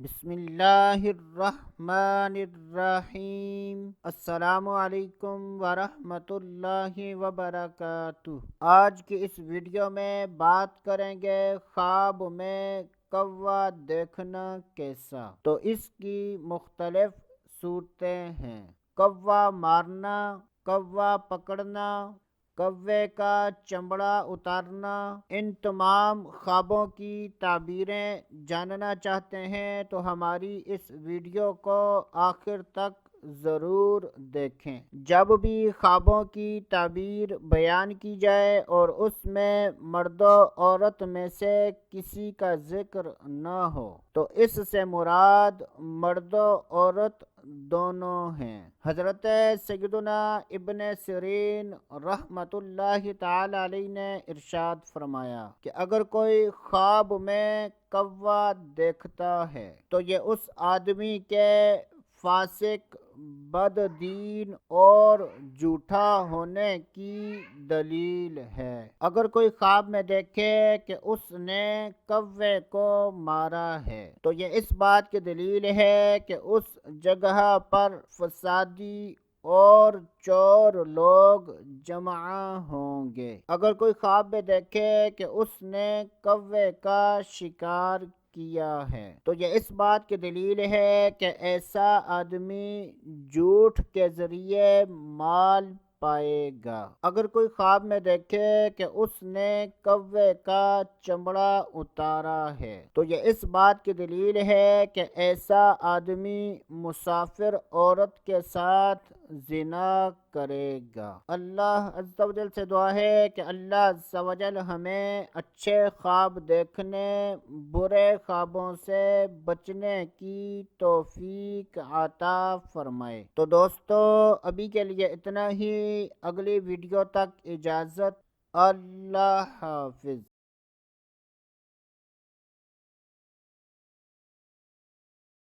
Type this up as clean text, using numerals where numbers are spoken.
بسم اللہ الرحمن الرحیم۔ السلام علیکم ورحمۃ اللہ وبرکاتہ۔ آج کی اس ویڈیو میں بات کریں گے خواب میں کوا دیکھنا کیسا۔ تو اس کی مختلف صورتیں ہیں: کوا مارنا، کوا پکڑنا، کوے کا چمڑا اتارنا۔ ان تمام خوابوں کی تعبیریں جاننا چاہتے ہیں تو ہماری اس ویڈیو کو آخر تک ضرور دیکھیں۔ جب بھی خوابوں کی تعبیر بیان کی جائے اور اس میں مرد و عورت میں سے کسی کا ذکر نہ ہو تو اس سے مراد مرد و عورت دونوں ہیں۔ حضرت سیدنا ابن سیرین رحمۃ اللہ تعالی علیہ نے ارشاد فرمایا کہ اگر کوئی خواب میں کوا دیکھتا ہے تو یہ اس آدمی کے فاسق، بد دین اور جھوٹا ہونے کی دلیل ہے۔ اگر کوئی خواب میں دیکھے کہ اس نے کوے کو مارا ہے تو یہ اس بات کی دلیل ہے کہ اس جگہ پر فسادی اور چور لوگ جمع ہوں گے۔ اگر کوئی خواب میں دیکھے کہ اس نے کوے کا شکار کیا ہے تو یہ اس بات کی دلیل ہے کہ ایسا آدمی جھوٹ کے ذریعے مال پائے گا۔ اگر کوئی خواب میں دیکھے کہ اس نے کوے کا چمڑا اتارا ہے تو یہ اس بات کی دلیل ہے کہ ایسا آدمی مسافر عورت کے ساتھ زنا کرے گا۔ اللہ عز و جل سے دعا ہے کہ اللہ عز و جل ہمیں اچھے خواب دیکھنے، برے خوابوں سے بچنے کی توفیق عطا فرمائے۔ تو دوستو ابھی کے لیے اتنا ہی، اگلی ویڈیو تک اجازت۔ اللہ حافظ۔